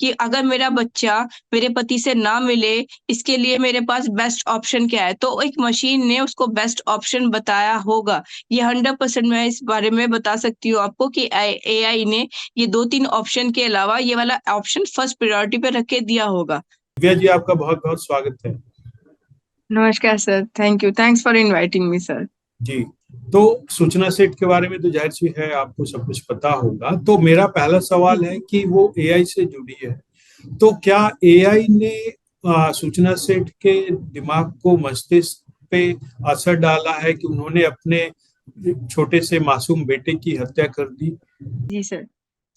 कि अगर मेरा बच्चा मेरे पति से ना मिले, इसके लिए मेरे पास बेस्ट ऑप्शन क्या है? तो एक मशीन ने उसको बेस्ट ऑप्शन बताया होगा। ये 100% मैं इस बारे में बता सकती हूँ आपको कि एआई ने ये 2-3 ऑप्शन के अलावा ये वाला ऑप्शन फर्स्ट प्रायोरिटी पे रख के दिया होगा। दिव्या जी, आपका बहुत बहुत स्वागत है। नमस्कार sir, thank you, thanks for inviting me sir. जी। तो सूचना सेट के बारे में तो जाहिर सी है आपको सब कुछ पता होगा। तो मेरा पहला जी, सवाल है कि वो एआई से जुड़ी है, तो क्या एआई ने सूचना सेट के दिमाग को, मस्तिष्क पे असर डाला है कि उन्होंने अपने छोटे से मासूम बेटे की हत्या कर दी? जी सर।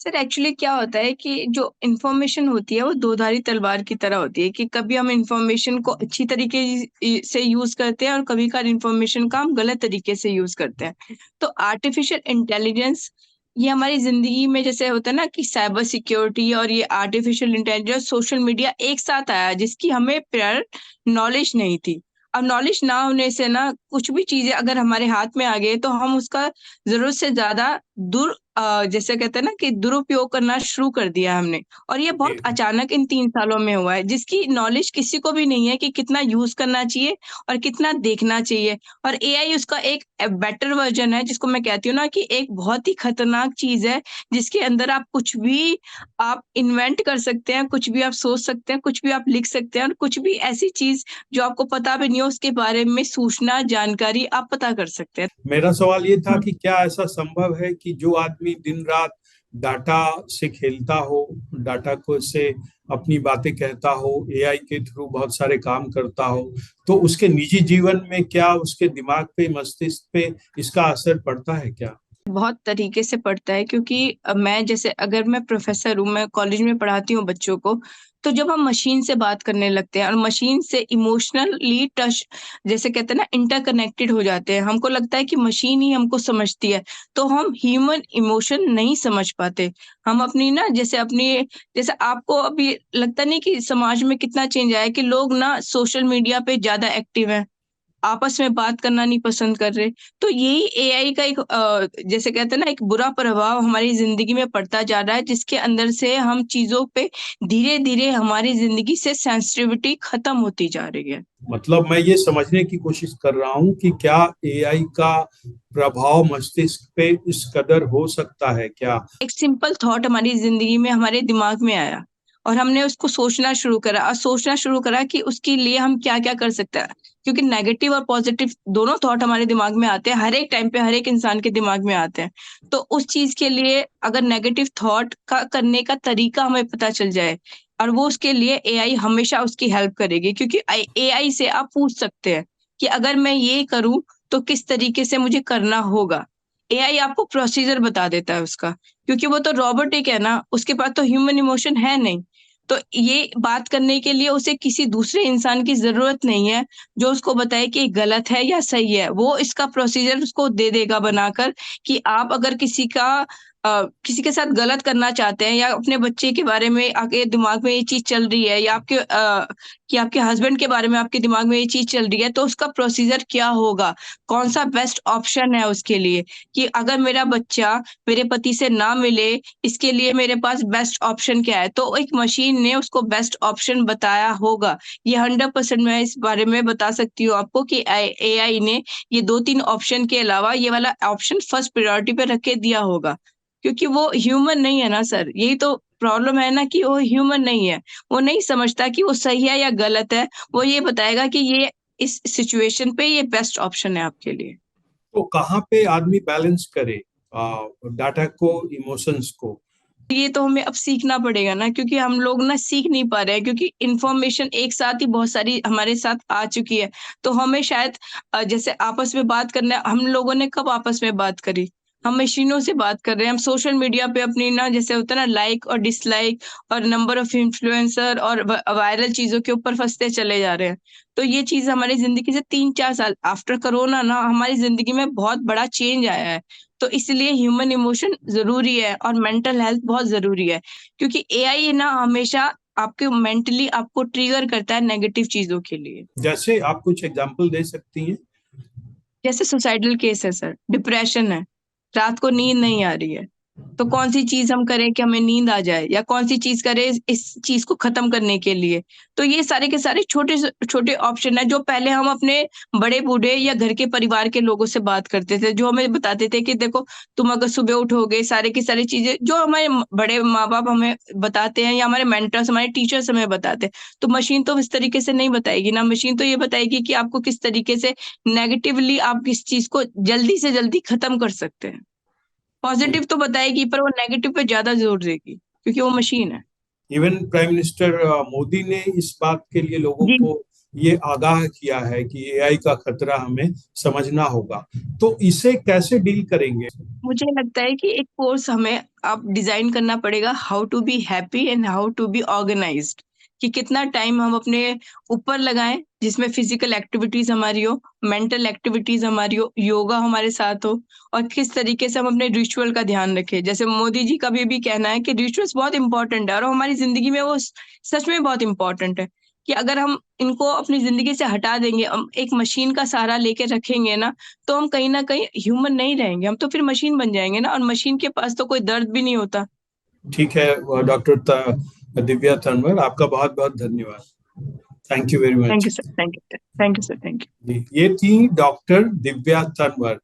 सर एक्चुअली क्या होता है कि जो इन्फॉर्मेशन होती है वो दो-धारी तलवार की तरह होती है कि कभी हम इन्फॉर्मेशन को अच्छी तरीके से यूज़ करते हैं और कभी-कभार इन्फॉर्मेशन का हम गलत तरीके से यूज़ करते हैं। तो आर्टिफ़िशियल इंटेलिजेंस ये हमारी ज़िंदगी में जैसे होता है ना कि साइबर सिक्योरिटी और ये आर्टिफ़िशियल इंटेलिजेंस, सोशल मीडिया एक साथ आया जिसकी हमें प्रायर नॉलेज नहीं थी। अब नॉलेज ना होने से ना कुछ भी चीज़ें अगर हमारे हाथ में आ गई तो हम उसका ज़रूरत से ज़्यादा जैसे कहते हैं ना कि दुरुपयोग करना शुरू कर दिया हमने और ये बहुत जी। अचानक इन 3 सालों में हुआ है, जिसकी नॉलेज किसी को भी नहीं है कि कितना यूज़ करना चाहिए और कितना देखना चाहिए। और एआई उसका एक बेटर वर्ज़न है जिसको मैं कहती हूँ ना कि एक बहुत ही खतरनाक चीज़ है, जिसके अंदर आप कुछ भी आप इन्वेंट कर सकते हैं, कुछ भी आप सोच सकते हैं, कुछ भी आप लिख सकते हैं और कुछ भी ऐसी चीज़ जो आपको पता भी नहीं हो उसके बारे में सूचना, जानकारी आप पता कर सकते हैं। मेरा सवाल ये था हुँ। कि क्या ऐसा संभव है कि जो आदमी दिन रात डाटा से खेलता हो, डाटा को से अपनी बातें कहता हो, एआई के थ्रू बहुत सारे काम करता हो, तो उसके निजी जीवन में क्या उसके दिमाग पे, मस्तिष्क पे इसका असर पड़ता है क्या? बहुत तरीके से पड़ता है क्योंकि मैं जैसे अगर मैं प्रोफ़ेसर हूँ, मैं कॉलेज में पढ़ाती हूँ बच्चों को, तो जब हम मशीन से बात करने लगते हैं और मशीन से इमोशनली टच जैसे कहते हैं ना इंटरकनेक्टेड हो जाते हैं, हमको लगता है कि मशीन ही हमको समझती है, तो हम ह्यूमन इमोशन नहीं समझ पाते। हम अपनी ना जैसे आपको अभी लगता नहीं कि समाज में कितना चेंज आया है कि लोग ना सोशल मीडिया पे ज़्यादा एक्टिव हैं। आपस में बात करना नहीं पसंद कर रहे। तो यही एआई का एक जैसे कहते हैं ना एक बुरा प्रभाव हमारी ज़िंदगी में पड़ता जा रहा है जिसके अंदर से हम चीज़ों पे धीरे-धीरे हमारी ज़िंदगी से सेंसिटिविटी खत्म होती जा रही है। मतलब मैं ये समझने की कोशिश कर रहा हूँ कि क्या एआई का प्रभाव मस्तिष्क पे इस कदर हो सकता है क्या? एक सिंपल थॉट हमारी ज़िंदगी में हमारे दिमाग में आया और हमने उसको सोचना शुरू करा और सोचना शुरू करा कि उसके लिए हम क्या-क्या कर सकते हैं। क्योंकि नेगेटिव और पॉज़िटिव दोनों थॉट हमारे दिमाग में आते हैं, हर एक टाइम पे हर एक इंसान के दिमाग में आते हैं। तो उस चीज़ के लिए अगर नेगेटिव थॉट का करने का तरीका हमें पता चल जाए और वो उसके लिए एआई हमेशा उसकी हेल्प करेगी क्योंकि एआई से आप पूछ सकते हैं कि अगर मैं ये करूँ तो किस तरीके से मुझे करना होगा। एआई आपको प्रोसीजर बता देता है उसका। क्योंकि वो तो रोबोटिक है ना, उसके पास तो ह्यूमन इमोशन है नहीं। तो ये बात करने के लिए उसे किसी दूसरे इंसान की ज़रूरत नहीं है, जो उसको बताए कि गलत है या सही है। वो इसका प्रोसीजर उसको दे देगा बनाकर कि आप अगर किसी के साथ गलत करना चाहते हैं या अपने बच्चे के बारे में आपके दिमाग में ये चीज़ चल रही है या कि आपके हस्बैंड के बारे में आपके दिमाग में ये चीज़ चल रही है, तो उसका प्रोसीजर क्या होगा? कौन-सा बेस्ट ऑप्शन है उसके लिए? कि अगर मेरा बच्चा मेरे पति से ना मिले, इसके लिए मेरे पास बेस्ट ऑप्शन क्या है? तो एक मशीन ने उसको बेस्ट ऑप्शन बताया होगा। ये 100% मैं इस बारे में बता सकती हूँ आपको कि एआई ने ये 2-3 ऑप्शन के अलावा ये वाला ऑप्शन फर्स्ट प्रायोरिटी पे रख के दिया होगा। क्योंकि वो ह्यूमन नहीं है ना सर, यही तो प्रॉब्लम है ना कि वो ह्यूमन नहीं है। वो नहीं समझता कि वो सही है या गलत है, वो ये बताएगा कि ये इस सिचुएशन पे ये बेस्ट ऑप्शन है आपके लिए। तो कहाँ पे आदमी बैलेंस करे डाटा को, इमोशंस को? ये तो हमें अब सीखना पड़ेगा ना क्योंकि हम लोग ना सीख नहीं पा रहे हैं क्योंकि इन्फॉर्मेशन एक साथ ही बहुत सारी हमारे साथ आ चुकी है। तो हमें शायद जैसे आपस में बात करना हम लोगों ने कब आपस में बात करी? हम मशीनों से बात कर रहे हैं। हम सोशल मीडिया पे अपनी ना जैसे होता है ना लाइक और डिसलाइक और नंबर ऑफ इन्फ्लुएंसर और वायरल चीज़ों के ऊपर फँसते चले जा रहे हैं। तो ये चीज़ हमारी ज़िंदगी से 3-4 साल आफ्टर कोरोना ना हमारी ज़िंदगी में बहुत बड़ा चेंज आया है। तो इसलिए ह्यूमन इमोशन ज़रूरी है और मेंटल हेल्थ बहुत ज़रूरी है, क्योंकि एआई ना हमेशा आपके मेंटली आपको ट्रिगर करता है नेगेटिव चीज़ों के लिए। जैसे आप कुछ एग्जांपल दे सकती हैं? जैसे सुसाइडल केस है सर, डिप्रेशन है, रात को नींद नहीं आ रही है, तो कौन सी चीज हम करें कि हमें नींद आ जाए, या कौन सी चीज करें इस चीज को खत्म करने के लिए। तो ये सारे के सारे छोटे छोटे ऑप्शन है जो पहले हम अपने बड़े बूढ़े या घर के परिवार के लोगों से बात करते थे, जो हमें बताते थे कि देखो तुम अगर सुबह उठोगे, सारे की सारी चीजें जो हमारे बड़े माँ बाप हमें बताते हैं या हमारे मेंटर्स हमारे टीचर्स हमें बताते हैं, तो मशीन तो इस तरीके से नहीं बताएगी ना। मशीन तो ये बताएगी कि आपको किस तरीके से नेगेटिवली आप किस चीज को जल्दी से जल्दी खत्म कर सकते हैं। पॉजिटिव तो बताएगी पर वो नेगेटिव पे ज्यादा जोर देगी क्योंकि वो मशीन है। इवन प्राइम मिनिस्टर मोदी ने इस बात के लिए लोगों जी। को ये आगाह किया है कि एआई का खतरा हमें समझना होगा। तो इसे कैसे डील करेंगे? मुझे लगता है कि एक कोर्स हमें अब डिजाइन करना पड़ेगा, how to be happy and how to be organised, कि कितना टाइम हम अपने ऊपर लगाएं जिसमें फिजिकल एक्टिविटीज हमारी हो, मेंटल एक्टिविटीज हमारी हो, योगा हमारे साथ हो, और किस तरीके से हम अपने रिचुअल का ध्यान रखें। जैसे मोदी जी का भी कहना है कि रिचुअल्स बहुत इंपॉर्टेंट है और हमारी जिंदगी में वो सच में बहुत इंपॉर्टेंट है, कि अगर हम इनको अपनी जिंदगी से हटा देंगे, हम एक मशीन का सहारा लेके रखेंगे ना, तो हम कहीं ना कहीं ह्यूमन नहीं रहेंगे, हम तो फिर मशीन बन जाएंगे ना, और मशीन के पास तो कोई दर्द भी नहीं होता। ठीक है डॉक्टर दिव्या तंवर, आपका बहुत बहुत धन्यवाद। Thank you very thank much. You sir, thank you sir, thank you sir, thank you. ये थी डॉक्टर दिव्या तंवर।